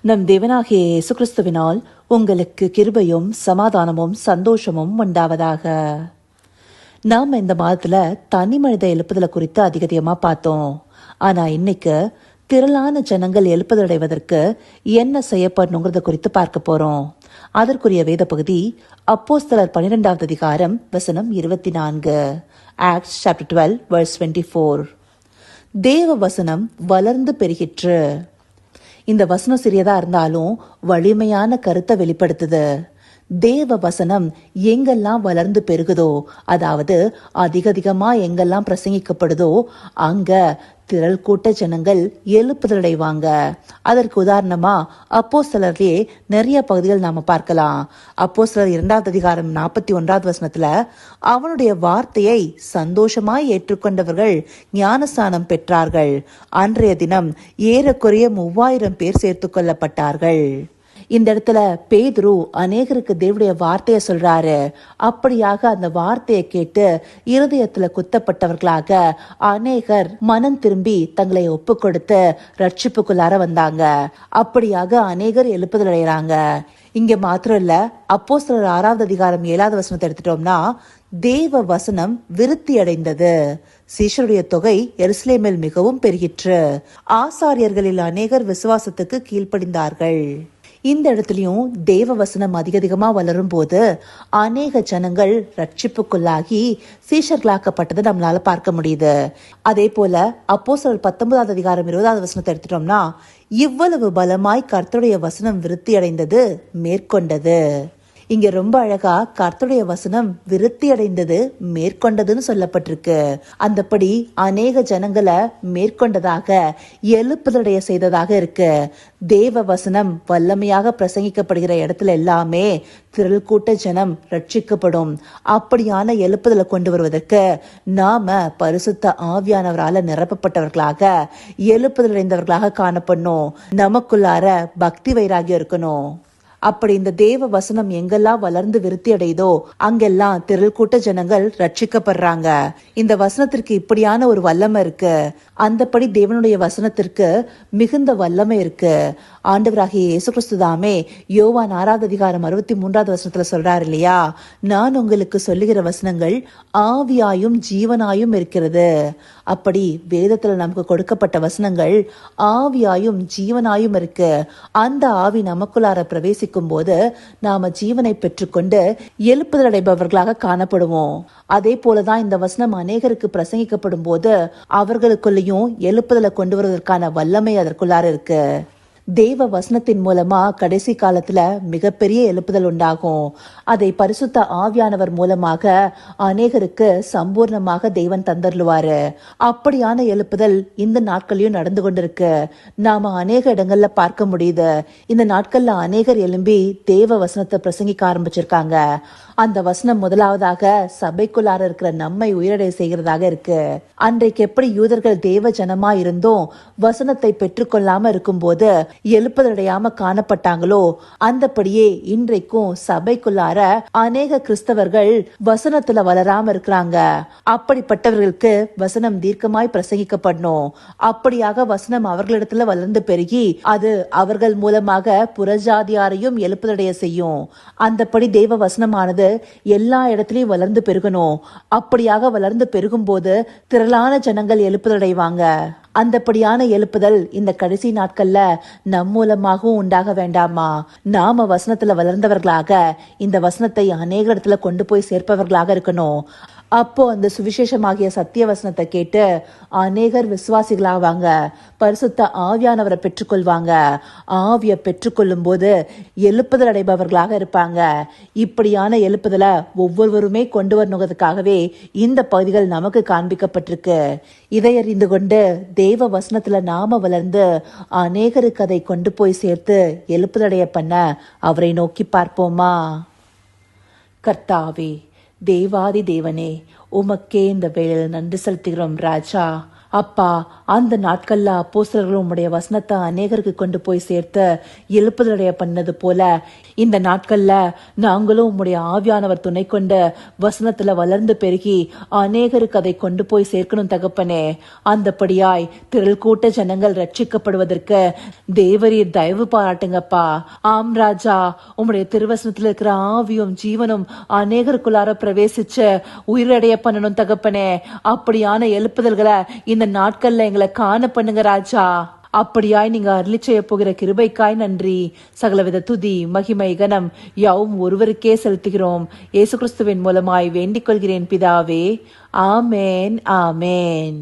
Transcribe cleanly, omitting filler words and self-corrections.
நம் தேவனாகிய இயேசு கிறிஸ்துவினால் உங்களுக்கு கிருபையும் சமாதானமும் சந்தோஷமும் உண்டாவதாக. நாம் இந்த மாதத்துல தனி மனித எழுப்புதலை குறித்து அதிகமா பார்த்தோம். ஆனா இன்னைக்கு திரளான ஜனங்கள் எழுப்புதடைவதற்கு என்ன செய்யப்படணுங்கிறத குறித்து பார்க்க போறோம். அதற்குரிய வேத பகுதி அப்போஸ்தலர் 12வது அதிகாரம் வசனம் 24, ஆக்ட்ஸ் சாப்டர் 12 வெர்ஸ் 24. தேவ வசனம் வளர்ந்து பெருகிற்று. இந்த வசனம் சிறியதா இருந்தாலும் வலிமையான கருத்தை வெளிப்படுத்துது. தேவ வசனம் எங்கெல்லாம் வளர்ந்து பெருகுதோ, அதாவது அதிகமா எங்கெல்லாம் பிரசங்கிக்கப்படுதோ அங்க திரள் கூட்ட ஜனங்கள் எழுப்புதலடைவாங்க. அதற்கு உதாரணமா அப்போஸ்தலர்லயே நிறைய பகுதிகள் நாம பார்க்கலாம். அப்போஸ்தலர் 2வது அதிகாரம் 41வது வசனத்துல, அவனுடைய வார்த்தையை சந்தோஷமாய் ஏற்றுக்கொண்டவர்கள் ஞானஸ்நானம் பெற்றார்கள். அன்றைய தினம் ஏறக்குறைய 3000 பேர் சேர்த்து கொள்ளப்பட்டார்கள். இந்த இடத்துல பேதுரு அநேகருக்கு தேவனுடைய வார்த்தைய சொல்றாரு. அப்படியாக அந்த வார்த்தையை கேட்டு இருதயத்துல குத்தப்பட்டவர்களாக அநேகர் மனம் திரும்பி தங்களை ஒப்பு கொடுத்து ரட்சிப்புக்குள்ளார வந்தாங்க. அப்படியாக அநேகர் எழுப்புதல் அடைகிறாங்க. இங்க மாத்திரம் இல்ல, அப்போஸ்தலர் 6வது அதிகாரம் 7வது வசனத்தை எடுத்துட்டோம்னா, தேவ வசனம் விருத்தி அடைந்தது. சீஷருடைய தொகை எருசலேமில் மிகவும் பெருகிற்று. ஆசாரியர்களில் அநேகர் விசுவாசத்துக்கு கீழ்ப்படிந்தார்கள். இந்த இடத்துலயும் தேவ வசனம் அதிகமா வளரும் போது அநேக ஜனங்கள் ரட்சிப்புக்குள்ளாகி சீஷர்களாக்கப்பட்டதை நம்மளால பார்க்க முடியுது. அதே போல அப்போஸ்தலர் 19வது அதிகாரம் 20வது வசனத்தை எடுத்துட்டோம்னா, இவ்வளவு பலமாய் கர்த்தருடைய வசனம் விருத்தி அடைந்தது மேற்கொண்டது. இங்க ரொம்ப அழகா கர்த்தருடைய வசனம் விருத்தி அடைந்தது மேற்கொண்டதுன்னு சொல்லப்பட்டிருக்கு. அந்தபடி அநேக ஜனங்களை மேற்கொண்டதாக எழுப்புதடைய செய்ததாக இருக்கு. தேவ வசனம் வல்லமையாக பிரசங்கிக்கப்படுகிற இடத்துல எல்லாமே திரள் கூட்ட ஜனம் ரட்சிக்கப்படும். அப்படியான எழுப்புதலை கொண்டு வருவதற்கு நாம பரிசுத்த ஆவியானவரால நிரப்பப்பட்டவர்களாக எழுப்புதல் அடைந்தவர்களாக காணப்படணும். நமக்குள்ளார பக்தி வைராகியம் இருக்கணும். அப்படி இந்த தேவ வசனம் எங்கெல்லாம் வளர்ந்து விருத்தி அடைதோ அங்கெல்லாம் திரள் கூட்ட ஜனங்கள் ரட்சிக்கப்படுறாங்க. இந்த வசனத்திற்கு இப்படியான ஒரு வல்லமை இருக்கு. அந்தபடி தேவனுடைய வசனத்திற்கு மிகுந்த வல்லமை இருக்கு. ஆண்டவராகிய இயேசு கிறிஸ்து தாமே யோவான் 6வது அதிகாரம் 63வது வசனத்துல சொல்றாரு இல்லையா, நான் உங்களுக்கு சொல்லுகிற வசனங்கள் ஆவியாயும் ஜீவனாயும் இருக்கிறது. அப்படி வேதத்துல நமக்கு கொடுக்கப்பட்ட வசனங்கள் ஆவியாயும் ஜீவனாயும் இருக்கு. அந்த ஆவி நமக்குள்ளார பிரவேசிக்கும் போது நாம ஜீவனை பெற்றுக்கொண்டு எழுப்புதல் அடைபவர்களாக காணப்படுவோம். அதே போலதான் இந்த வசனம் அநேகருக்கு பிரசங்கிக்கப்படும் போது அவர்களுக்குள்ளேயும் எழுப்புதலை கொண்டு வருவதற்கான வல்லமை அதற்குள்ளார இருக்கு. தேவ வசனத்தின் மூலமா கடைசி காலத்துல மிகப்பெரிய எழுப்புதல் உண்டாகும். அதை பரிசுத்த ஆவியானவர் மூலமாக அநேகருக்கு சம்பூர்ணமாக தேவன் தந்தருவாரு. அப்படியான எழுப்புதல் இந்த நாட்களையும் நடந்து கொண்டிருக்கு. நாம அநேக இடங்கள்ல பார்க்க முடியுது. இந்த நாட்கள்ல அநேகர் எழும்பி தேவ வசனத்தை பிரசங்கிக்க ஆரம்பிச்சிருக்காங்க. அந்த வசனம் முதலாவதாக சபைக்குள்ளார இருக்கிற நம்மை உயிரடை செய்கிறதாக இருக்கு. அன்றைக்கு எப்படி யூதர்கள் தேவ ஜனமா இருந்தும் வசனத்தை பெற்றுக்கொள்ளாம இருக்கும் போது எழுப்புதடையாம காணப்பட்டாங்களோ, அந்தபடியே இன்றைக்கும் சபைக்குள்ளார அநேக கிறிஸ்தவர்கள் வசனத்துல வளராம இருக்கிறாங்க. அப்படிப்பட்டவர்களுக்கு வசனம் தீர்க்கமாய் பிரசங்கிக்கப்படணும். அப்படியாக வசனம் அவர்களிடத்துல வளர்ந்து பெருகி அது அவர்கள் மூலமாக புறஜாதியாரையும் எழுப்புதடைய செய்யும். அந்தபடி தேவ வசனமானது எல்லா இடத்திலையும் வளர்ந்து பெருகணும். அப்படியாக வளர்ந்து பெருகும் போது திரளான ஜனங்கள் எழுப்புதடைவாங்க. அந்தபடியான எழுப்புதல் இந்த கடைசி நாட்கள்ல நம் மூலமாகவும் உண்டாக வேண்டாமா? நாம வசனத்துல வளர்ந்தவர்களாக இந்த வசனத்தை அநேக இடத்துல கொண்டு போய் சேர்ப்பவர்களாக இருக்கணும். அப்போ அந்த சுவிசேஷமாகிய சத்திய வசனத்தை கேட்டு அநேகர் விசுவாசிகளாவாங்க. பரிசுத்த ஆவியானவரை பெற்றுக்கொள்வாங்க. ஆவியை பெற்றுக்கொள்ளும் போது எழுப்புதல் அடைபவர்களாக இருப்பாங்க. இப்படியான எழுப்புதலை ஒவ்வொருவருமே கொண்டு வரணுங்கிறதுக்காகவே இந்த பகுதிகள் நமக்கு காண்பிக்கப்பட்டிருக்கு. இதை அறிந்து கொண்டு தேவ வசனத்துல நாம வளர்ந்து அநேகருக்கு அதை கொண்டு போய் சேர்த்து எழுப்புதடைய பண்ண அவரை நோக்கி பார்ப்போமா? கர்த்தாவே, தேவாதி தேவனே, உமக்கே இந்த வேளையில் நன்றி செலுத்துகிறோம் ராஜா. அப்பா, அந்த நாட்கள்ல அப்போஸ்தலர்கள் உம்முடைய வசனத்தை அநேகருக்கு கொண்டு போய் சேர்த்து எழுப்புதலடைய பண்ணது போல இந்த நாட்கள்ல நாங்களும் உம்முடைய ஆவியானவர் துணை கொண்டு வசனத்துல வளர்ந்து பெருகி அநேகருக்கு அதை கொண்டு போய் சேர்க்கணும் தகப்பனே. அந்தபடியாய் திரள் கூட்ட ஜனங்கள் ரட்சிக்கப்படுவதற்கு தேவரீர் தயவு பாராட்டுங்கப்பா. ஆம் ராஜா, உம்முடைய திருவசனத்துல இருக்கிற ஆவியும் ஜீவனும் அநேகருக்குள்ளார பிரவேசிச்சு உயிரடைய பண்ணணும் தகப்பனே. அப்படியான எழுப்புதல்களை இந்த நாட்கள்ல எங்களை காண பண்ணுங்க ராஜா. அப்படியாய் நீங்க அருளி செய்ய போகிற கிருபைக்காய் நன்றி. சகலவித துதி மகிமை கனம் யாவும் ஒருவருக்கே செலுத்துகிறோம். இயேசு கிறிஸ்துவின் மூலமாய் வேண்டிக் கொள்கிறேன் பிதாவே. ஆமேன், ஆமேன்.